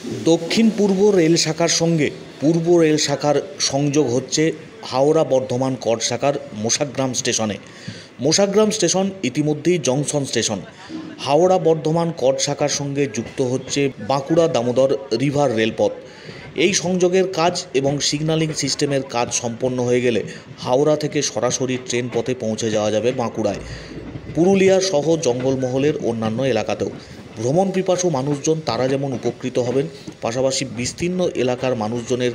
দক্ষিণ পূর্ব রেল শাখার সঙ্গে পূর্ব রেল শাখার সংযোগ হচ্ছে হাওড়া বর্ধমান কর শাখার মোশাগ্রাম স্টেশনে। মোশাগ্রাম স্টেশন ইতিমধ্যেই জংশন স্টেশন। হাওড়া বর্ধমান কর শাখার সঙ্গে যুক্ত হচ্ছে বাঁকুড়া দামোদর রিভার রেলপথ। এই সংযোগের কাজ এবং সিগন্যালিং সিস্টেমের কাজ সম্পন্ন হয়ে গেলে হাওড়া থেকে সরাসরি ট্রেন পথে পৌঁছে যাওয়া যাবে বাঁকুড়ায়, পুরুলিয়া সহ জঙ্গলমহলের অন্যান্য এলাকাতেও। ভ্রমণ পিপাসু মানুষজন তারা যেমন উপকৃত হবেন, পাশাপাশি বিস্তীর্ণ এলাকার মানুষজনের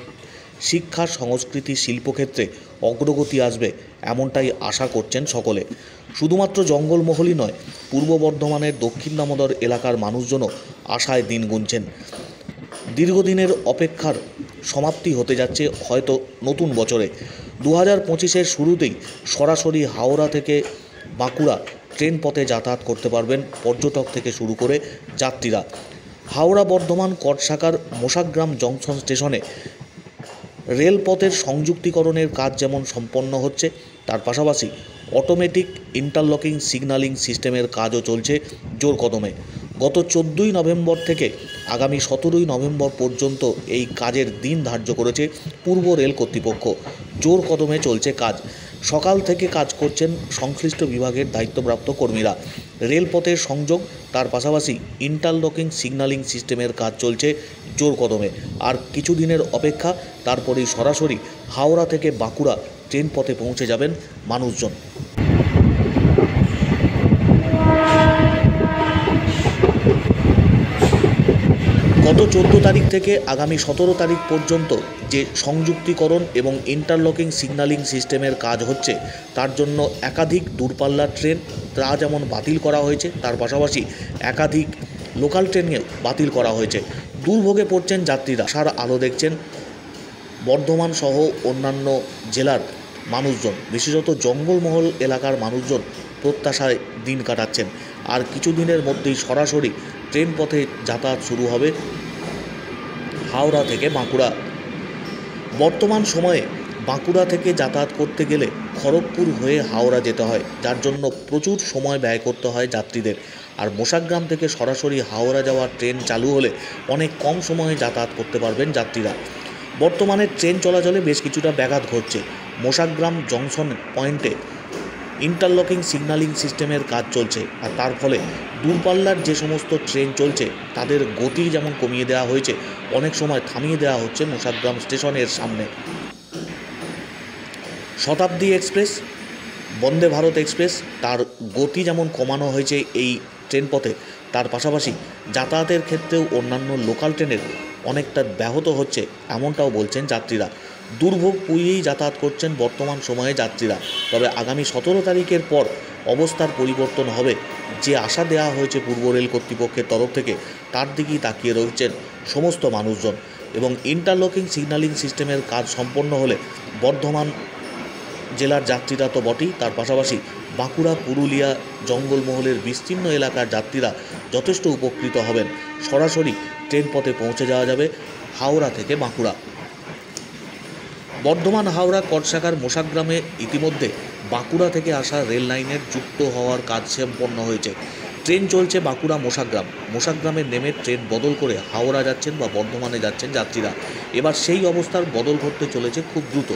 শিক্ষা, সংস্কৃতি, শিল্পক্ষেত্রে অগ্রগতি আসবে, এমনটাই আশা করছেন সকলে। শুধুমাত্র জঙ্গলমহলই নয়, পূর্ব বর্ধমানের দক্ষিণ দামোদর এলাকার মানুষজনও আশায় দিন গুনছেন। দীর্ঘদিনের অপেক্ষার সমাপ্তি হতে যাচ্ছে হয়তো নতুন বছরে। 2025-এর শুরুতেই সরাসরি হাওড়া থেকে বাঁকুড়া ট্রেন পথে যাতায়াত করতে পারবেন পর্যটক থেকে শুরু করে যাত্রীরা। হাওড়া বর্ধমান কর শাখার মোশাগ্রাম জংশন স্টেশনে রেলপথের সংযুক্তিকরণের কাজ যেমন সম্পন্ন হচ্ছে, তার পাশাপাশি অটোমেটিক ইন্টারলকিং সিগন্যালিং সিস্টেমের কাজও চলছে জোর কদমে। গত 14ই নভেম্বর থেকে আগামী 17ই নভেম্বর পর্যন্ত এই কাজের দিন ধার্য করেছে পূর্ব রেল কর্তৃপক্ষ। জোর কদমে চলছে কাজ। সকাল থেকে কাজ করছেন সংশ্লিষ্ট বিভাগের দায়িত্বপ্রাপ্ত কর্মীরা। রেলপথের সংযোগ, তার পাশাপাশি ইন্টারলকিং সিগন্যালিং সিস্টেমের কাজ চলছে জোর কদমে। আর কিছুদিনের অপেক্ষা, তারপরেই সরাসরি হাওড়া থেকে বাঁকুড়া ট্রেন পথে পৌঁছে যাবেন মানুষজন। গত 14 তারিখ থেকে আগামী 17 তারিখ পর্যন্ত যে সংযুক্তিকরণ এবং ইন্টারলকিং সিগন্যালিং সিস্টেমের কাজ হচ্ছে, তার জন্য একাধিক দূরপাল্লার ট্রেন তা যেমন বাতিল করা হয়েছে, তার পাশাপাশি একাধিক লোকাল ট্রেনও বাতিল করা হয়েছে। দুর্ভোগে পড়ছেন যাত্রীরা। আশার আলো দেখছেন বর্ধমান সহ অন্যান্য জেলার মানুষজন, বিশেষত জঙ্গলমহল এলাকার মানুষজন প্রত্যাশায় দিন কাটাচ্ছেন। আর কিছুদিনের মধ্যেই সরাসরি ট্রেন পথে যাতায়াত শুরু হবে হাওড়া থেকে বাঁকুড়া। বর্তমান সময়ে বাঁকুড়া থেকে যাতায়াত করতে গেলে খড়গপুর হয়ে হাওড়া যেতে হয়, যার জন্য প্রচুর সময় ব্যয় করতে হয় যাত্রীদের। আর মোশাগ্রাম থেকে সরাসরি হাওড়া যাওয়ার ট্রেন চালু হলে অনেক কম সময়ে যাতায়াত করতে পারবেন যাত্রীরা। বর্তমানে ট্রেন চলাচলে বেশ কিছুটা ব্যাঘাত ঘটছে। মোশাগ্রাম জংশন পয়েন্টে ইন্টারলকিং সিগন্যালিং সিস্টেমের কাজ চলছে, আর তার ফলে দূরপাল্লার যে সমস্ত ট্রেন চলছে তাদের গতি যেমন কমিয়ে দেওয়া হয়েছে, অনেক সময় থামিয়ে দেওয়া হচ্ছে মোশাগ্রাম স্টেশনের সামনে। শতাব্দী এক্সপ্রেস, বন্দে ভারত এক্সপ্রেস, তার গতি যেমন কমানো হয়েছে এই ট্রেন পথে, তার পাশাপাশি যাতায়াতের ক্ষেত্রেও অন্যান্য লোকাল ট্রেনের অনেকটা ব্যাহত হচ্ছে, এমনটাও বলছেন যাত্রীরা। দুর্ভোগ পুড়িয়েই যাতায়াত করছেন বর্তমান সময়ে যাত্রীরা। তবে আগামী 17 তারিখের পর অবস্থার পরিবর্তন হবে, যে আশা দেওয়া হয়েছে পূর্ব রেল কর্তৃপক্ষের তরফ থেকে, তার দিকেই তাকিয়ে রয়েছেন সমস্ত মানুষজন। এবং ইন্টারলকিং সিগন্যালিং সিস্টেমের কাজ সম্পন্ন হলে বর্ধমান জেলার যাত্রীরা তো বটেই, তার পাশাপাশি বাঁকুড়া, পুরুলিয়া, জঙ্গলমহলের বিস্তীর্ণ এলাকার যাত্রীরা যথেষ্ট উপকৃত হবেন। সরাসরি ট্রেন পথে পৌঁছে যাওয়া যাবে হাওড়া থেকে বাঁকুড়া। বর্ধমান হাওড়া কর শাখার মোশাগ্রামে ইতিমধ্যে বাঁকুড়া থেকে আসা রেল লাইনের যুক্ত হওয়ার কাজ সম্পন্ন হয়েছে। ট্রেন চলছে বাঁকুড়া মোশাগ্রাম। মোশাগ্রামে নেমে ট্রেন বদল করে হাওড়া যাচ্ছেন বা বর্ধমানে যাচ্ছেন যাত্রীরা। এবার সেই অবস্থার বদল ঘটতে চলেছে খুব দ্রুত।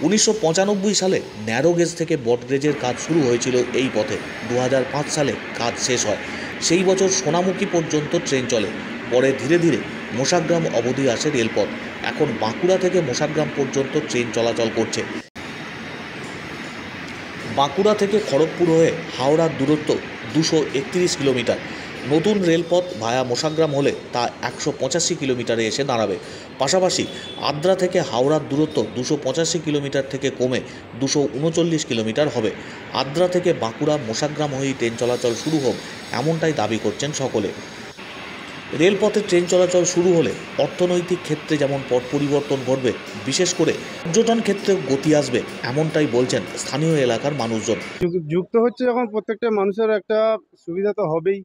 1995 সালে ন্যারো গেজ থেকে ব্রড গেজের কাজ শুরু হয়েছিল এই পথে। 2005 সালে কাজ শেষ হয়। সেই বছর সোনামুখী পর্যন্ত ট্রেন চলে। পরে ধীরে ধীরে মোশাগ্রাম অবধি আসে রেলপথ। এখন বাঁকুড়া থেকে মোশাগ্রাম পর্যন্ত ট্রেন চলাচল করছে। বাঁকুড়া থেকে খড়গপুর হয়ে হাওড়ার দূরত্ব 231 কিলোমিটার। নতুন রেলপথ ভায়া মোশাগ্রাম হলে তা 185 কিলোমিটারে এসে দাঁড়াবে। পাশাপাশি আদ্রা থেকে হাওড়ার দূরত্ব 285 কিলোমিটার থেকে কমে 239 কিলোমিটার হবে। আদ্রা থেকে বাঁকুড়া মোশাগ্রাম হয়েই ট্রেন চলাচল শুরু হোক, এমনটাই দাবি করছেন সকলে। রেলপথে ট্রেন চলাচল শুরু হলে অর্থনৈতিক ক্ষেত্রে যেমন পট পরিবর্তন ঘটবে, বিশেষ করে পর্যটন ক্ষেত্রেও গতি আসবে, এমনটাই বলছেন স্থানীয় এলাকার মানুষজন। যুক্ত হচ্ছে যখন প্রত্যেকটা মানুষের একটা সুবিধা তো হবেই,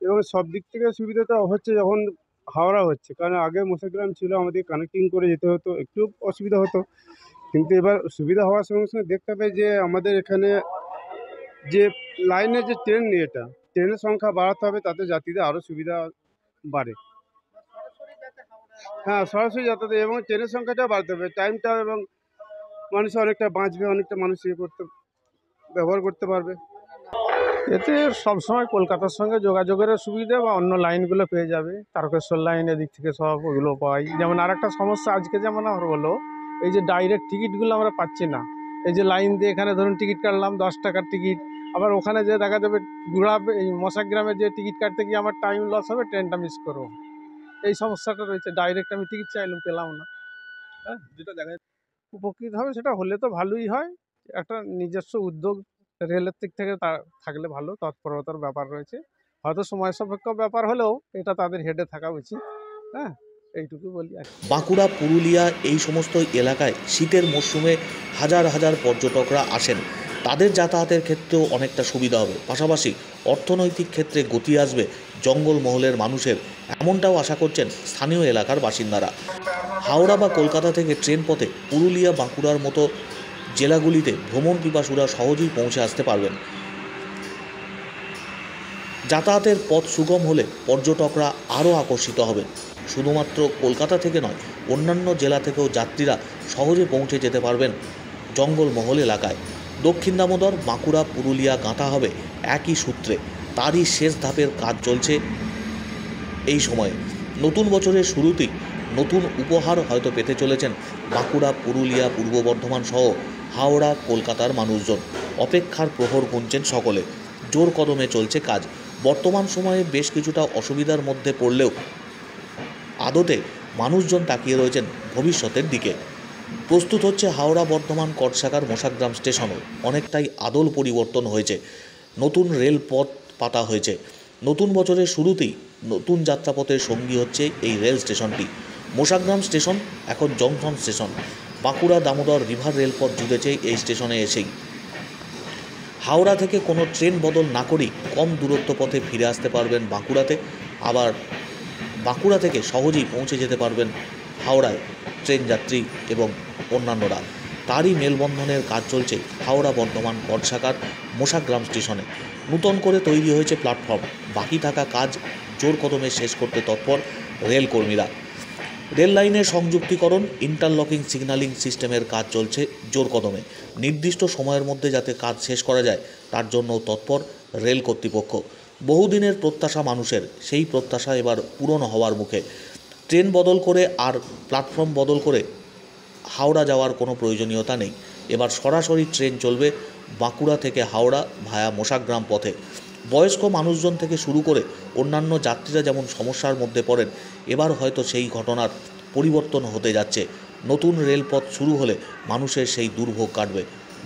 এবং সব দিক থেকে সুবিধাটা হচ্ছে যখন হাওড়া হচ্ছে। কারণ আগে মোশাগ্রাম ছিল, আমাদের কানেক্টিং করে যেতে হতো, একটু অসুবিধা হতো। কিন্তু এবার সুবিধা হওয়ার সঙ্গে সঙ্গে দেখতে হবে যে আমাদের এখানে যে লাইনের যে ট্রেনের সংখ্যা বাড়াতে হবে, তাতে যাত্রীদের আরও সুবিধা বাড়ে। হ্যাঁ, সরাসরি যাতায়াত এবং ট্রেনের সংখ্যাটাও বাড়তে হবে, টাইমটাও, এবং মানুষ অনেকটা বাঁচবে, অনেকটা মানুষ ব্যবহার করতে পারবে। এতে সবসময় কলকাতার সঙ্গে যোগাযোগেরও সুবিধা বা অন্য লাইনগুলো পেয়ে যাবে। তারকেশ্বর লাইন এদিক থেকে সব ওগুলো পাই। যেমন আরেকটা সমস্যা আজকে যেমন আমার হলো, এই যে ডাইরেক্ট টিকিটগুলো আমরা পাচ্ছি না। এই যে লাইন দিয়ে এখানে ধরুন টিকিট কাটলাম 10 টাকার টিকিট, আবার ওখানে যে দেখা যাবে এই মশাগ্রামে যে টিকিট কাটতে গিয়ে আমার টাইম লস হবে, ট্রেনটা মিস করবো। এই সমস্যাটা রয়েছে, ডাইরেক্ট আমি টিকিট চাইলাম পেলাম না। হ্যাঁ, যেটা দেখা যাচ্ছে উপকৃত হবে সেটা হলে তো ভালোই হয়। একটা নিজস্ব উদ্যোগ রেলের দিক থেকে থাকলে ভালো, তৎপরতার ব্যাপার রয়েছে। হয়তো সময় সাপেক্ষ ব্যাপার হলেও এটা তাদের হেডে থাকা উচিত। হ্যাঁ, এইটুকু বলি আর কি। বাঁকুড়া, পুরুলিয়া এই সমস্ত এলাকায় শীতের মরশুমে হাজার হাজার পর্যটকরা আসেন। তাদের যাতায়াতের ক্ষেত্রেও অনেকটা সুবিধা হবে, পাশাপাশি অর্থনৈতিক ক্ষেত্রে গতি আসবে জঙ্গলমহলের মানুষের, এমনটাও আশা করছেন স্থানীয় এলাকার বাসিন্দারা। হাওড়া বা কলকাতা থেকে ট্রেন পথে পুরুলিয়া, বাঁকুড়ার মতো জেলাগুলিতে ভ্রমণ পিপাসুরা সহজেই পৌঁছে আসতে পারবেন। যাতায়াতের পথ সুগম হলে পর্যটকরা আরও আকর্ষিত হবেন। শুধুমাত্র কলকাতা থেকে নয়, অন্যান্য জেলা থেকেও যাত্রীরা সহজে পৌঁছে যেতে পারবেন জঙ্গলমহল এলাকায়। দক্ষিণ দামোদর, বাঁকুড়া, পুরুলিয়া গাঁথা হবে একই সূত্রে। তারই শেষ ধাপের কাজ চলছে এই সময়ে। নতুন বছরের শুরুতেই নতুন উপহার হয়তো পেতে চলেছেন বাঁকুড়া, পুরুলিয়া, পূর্ব বর্ধমান সহ হাওড়া, কলকাতার মানুষজন। অপেক্ষার প্রহর গুনছেন সকলে। জোর কদমে চলছে কাজ। বর্তমান সময়ে বেশ কিছুটা অসুবিধার মধ্যে পড়লেও আদতে মানুষজন তাকিয়ে রয়েছেন ভবিষ্যতের দিকে। প্রস্তুত হচ্ছে হাওড়া বর্ধমান কটশাখার মোশাগ্রাম স্টেশনও। অনেকটাই আদল পরিবর্তন হয়েছে, নতুন রেলপথ পাতা হয়েছে। নতুন বছরের শুরুতেই নতুন যাত্রাপথের সঙ্গী হচ্ছে এই রেল স্টেশনটি। মোশাগ্রাম স্টেশন এখন junction station. Bankura Damodar river রেলপথ জুড়েছে এই স্টেশনে এসেই। হাওড়া থেকে কোনো ট্রেন বদল না করেই কম দূরত্ব পথে ফিরে আসতে পারবেন বাঁকুড়াতে, আবার বাঁকুড়া থেকে সহজেই পৌঁছে যেতে পারবেন হাওড়ায় ট্রেন যাত্রী এবং অন্যান্যরা। তারই মেলবন্ধনের কাজ চলছে হাওড়া বর্ধমান কটশাখার মোশাগ্রাম স্টেশনে। নূতন করে তৈরি হয়েছে প্ল্যাটফর্ম। বাকি থাকা কাজ জোর কদমে শেষ করতে তৎপর রেলকর্মীরা। রেল লাইনের সংযুক্তিকরণ, ইন্টারলকিং সিগন্যালিং সিস্টেমের কাজ চলছে জোর কদমে। নির্দিষ্ট সময়ের মধ্যে যাতে কাজ শেষ করা যায় তার জন্য তৎপর রেল কর্তৃপক্ষ। বহুদিনের প্রত্যাশা মানুষের, সেই প্রত্যাশা এবার পূরণ হওয়ার মুখে। ট্রেন বদল করে আর প্ল্যাটফর্ম বদল করে হাওড়া যাওয়ার কোনো প্রয়োজনীয়তা নেই। এবার সরাসরি ট্রেন চলবে বাঁকুড়া থেকে হাওড়া ভায়া মোশাগ্রাম পথে। বয়স্ক মানুষজন থেকে শুরু করে অন্যান্য যাত্রীরা যেমন সমস্যার মধ্যে পড়েন, এবার হয়তো সেই ঘটনার পরিবর্তন হতে যাচ্ছে। নতুন রেলপথ শুরু হলে মানুষের সেই দুর্ভোগ কাটবে।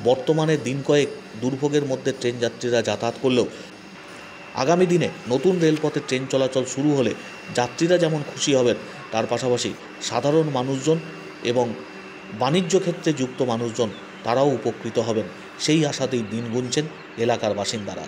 বর্তমানে দিন কয়েক দুর্ভোগের মধ্যে ট্রেন যাত্রীরা যাতায়াত করলেও আগামী দিনে নতুন রেলপথে ট্রেন চলাচল শুরু হলে যাত্রীরা যেমন খুশি হবেন, তার পাশাপাশি সাধারণ মানুষজন এবং বাণিজ্য ক্ষেত্রে যুক্ত মানুষজন তারাও উপকৃত হবেন। সেই আশাতেই দিন গুনছেন এলাকার বাসিন্দারা।